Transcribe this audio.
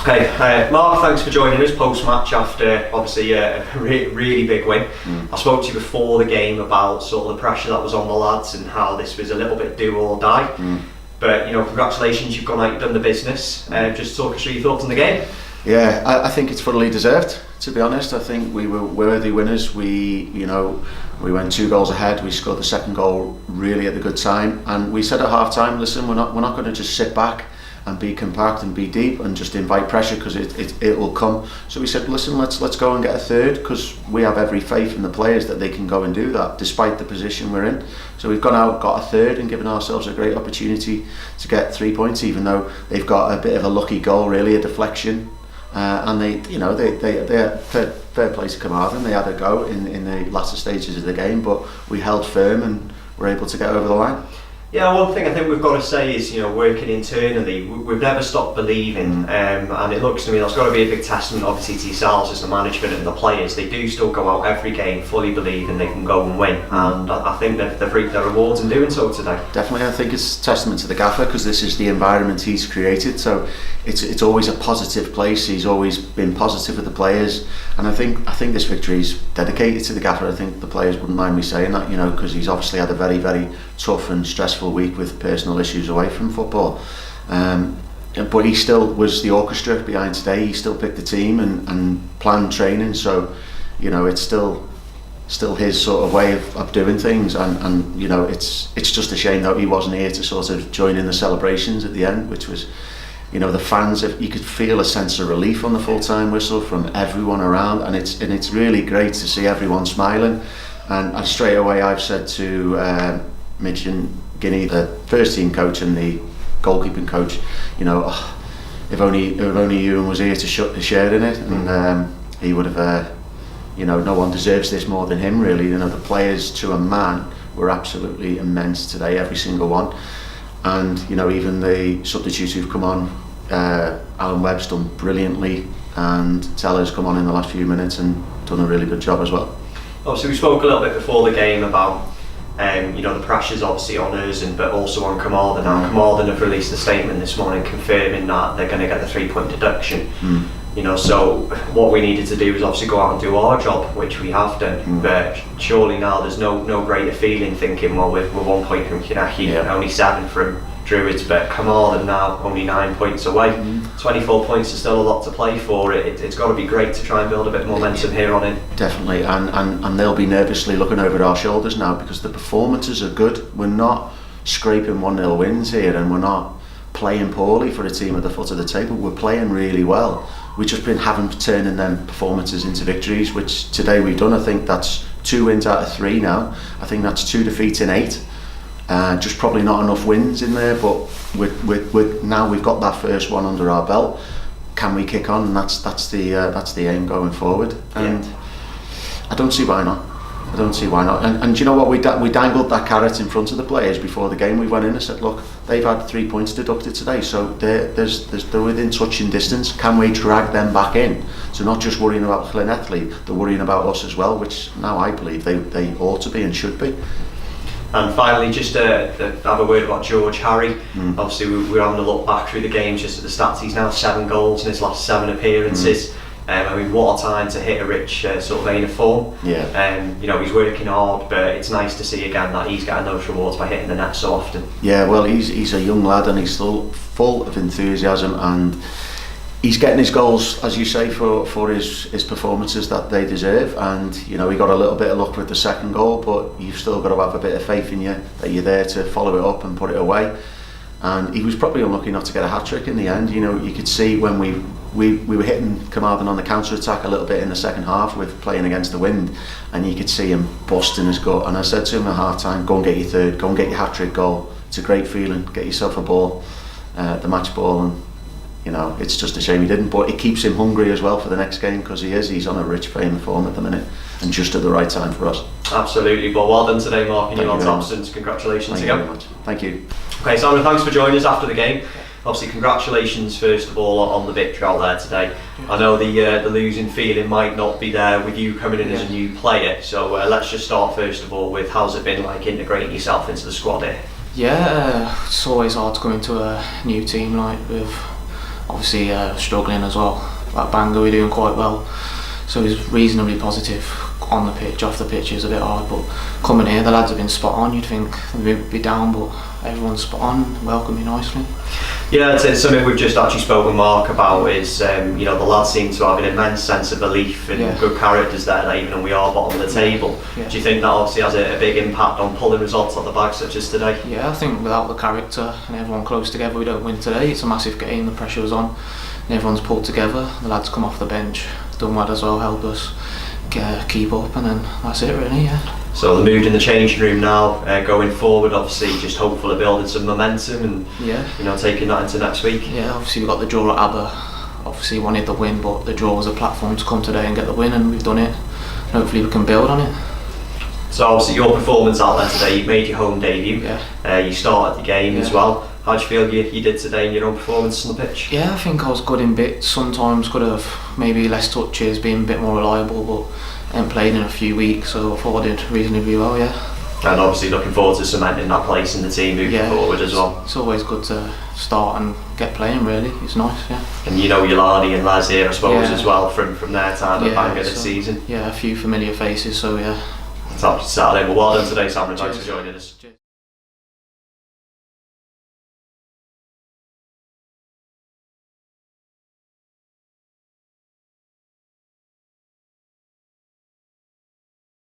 Okay, Mark, thanks for joining us post-match after obviously a really big win. I spoke to you before the game about sort of the pressure that was on the lads and how this was a little bit do or die. But congratulations, you've gone out, you've done the business. Just talk us through your thoughts on the game. Yeah, I think it's fully deserved, to be honest. I think we were worthy winners. We went 2 goals ahead. We scored the second goal really at a good time, and we said at half time, listen, we're not going to just sit back and be compact and be deep and just invite pressure, because it will come. So we said, listen, let's go and get a third, because we have every faith in the players that they can go and do that despite the position we're in. So we've gone out, got a third, and given ourselves a great opportunity to get 3 points, even though they've got a bit of a lucky goal, really, a deflection. And they fair play to Carmarthen. They had a go in the latter stages of the game, but we held firm and were able to get over the line. Yeah, one thing I think we've got to say is, working internally, we've never stopped believing, and it looks to me that's got to be a big testament, obviously, to yourselves as the management and the players. They do still go out every game fully believing they can go and win, and I think they've reaped their rewards in doing so today. Definitely, I think it's a testament to the gaffer, because this is the environment he's created. So it's always a positive place. He's always been positive with the players, and I think this victory is dedicated to the gaffer. I think the players wouldn't mind me saying that, because he's obviously had a very, very tough and stressful week with personal issues away from football, but he still was the orchestra behind today. He still picked the team and planned training, so it's still his sort of way of doing things, and it's just a shame that he wasn't here to sort of join in the celebrations at the end, which was, the fans, you could feel a sense of relief on the full-time whistle from everyone around, and it's really great to see everyone smiling. And straight away I've said to Mitch and Guinea, the first team coach and the goalkeeping coach, if only Ewan was here to share in it, and he would have, no one deserves this more than him, really. The players to a man were absolutely immense today, every single one, and even the substitutes who've come on, Alan Webb's done brilliantly, and Teller's come on in the last few minutes and done a really good job as well. Obviously, we spoke a little bit before the game about the pressure's obviously on us, but also on Carmarthen. Now, Carmarthen have released a statement this morning confirming that they're going to get the 3-point deduction. So what we needed to do was obviously go out and do our job, which we have done. But surely now there's no greater feeling thinking, well, we're 1 point from Kinaki, only 7 from Druids, but Carmarthen now only 9 points away. 24 points is still a lot to play for. It's got to be great to try and build a bit of momentum here on in. Definitely, and they'll be nervously looking over our shoulders now, because the performances are good. We're not scraping 1-0 wins here, and we're not playing poorly for a team at the foot of the table. We're playing really well. We've just been turning them performances into victories, which today we've done. I think that's 2 wins out of 3 now. I think that's 2 defeats in 8. Just probably not enough wins in there, but now we've got that first one under our belt. Can we kick on? And that's the aim going forward. And I don't see why not. And you know what? We dangled that carrot in front of the players before the game. We went in and said, look, they've had 3 points deducted today, so they're within touching distance. Can we drag them back in? So not just worrying about Llanelli, they're worrying about us as well, which now I believe they ought to be and should be. And finally, just to have a word about George Harry. Obviously, we're having a look back through the games, just at the stats. He's now 7 goals in his last 7 appearances. What a time to hit a rich sort of vein of form. He's working hard, but it's nice to see again that he's getting those rewards by hitting the net so often. Yeah, well, he's a young lad, and he's still full of enthusiasm, and he's getting his goals, as you say, for his performances that they deserve. And he got a little bit of luck with the second goal, but you've still got to have a bit of faith in you that you're there to follow it up and put it away. And he was probably unlucky not to get a hat-trick in the end. You could see when we were hitting Carmarthen on the counter-attack a little bit in the second half with playing against the wind, and you could see him busting his gut. And I said to him at half-time, go and get your third, go and get your hat-trick goal. It's a great feeling. Get yourself a ball, the match ball, and it's just a shame he didn't, but it keeps him hungry as well for the next game, because he's on a rich vein of form at the minute, and just at the right time for us. Absolutely, but well done today, Mark, in your absence. Congratulations again. Thank you very much. Thank you. Okay, Simon, thanks for joining us after the game. Obviously, congratulations first of all on the victory out there today. I know the losing feeling might not be there with you coming in as a new player, so let's just start first of all with how's it been like integrating yourself into the squad here? Yeah, it's always hard to go into a new team like with obviously struggling as well. At Bangor we're doing quite well, so he's reasonably positive on the pitch. Off the pitch is a bit hard, but coming here the lads have been spot on. You'd think they'd be down, but everyone's spot on, welcome me nicely. Yeah, it's something we've just actually spoken with Mark about is, the lads seem to have an immense sense of belief and good characters there, that even though we are bottom of the table. Do you think that obviously has a big impact on pulling results out the bag such as today? Yeah, I think without the character and everyone close together we don't win today. It's a massive game, the pressure was on and everyone's pulled together. The lads come off the bench, done well as well, help us keep up, and then that's it really, yeah. So the mood in the changing room now, going forward, obviously just hopeful of building some momentum and taking that into next week. Yeah, obviously we got the draw at Aber. Obviously wanted the win, but the draw was a platform to come today and get the win, and we've done it. Hopefully we can build on it. So obviously your performance out there today, you made your home debut. You started the game as well. How do you feel you did today in your own performance on the pitch? Yeah, I think I was good in bits. Sometimes could have maybe less touches, been a bit more reliable, but I haven't played in a few weeks, so I thought I did reasonably well, yeah. And obviously looking forward to cementing that place in the team moving forward as well. It's always good to start and get playing really, it's nice, yeah. And Yolani and Les here I suppose as well from their time at Bangor this season. Yeah, a few familiar faces, so yeah. It's absolutely Saturday. Well done today, Sam, and thanks for joining us. Cheers.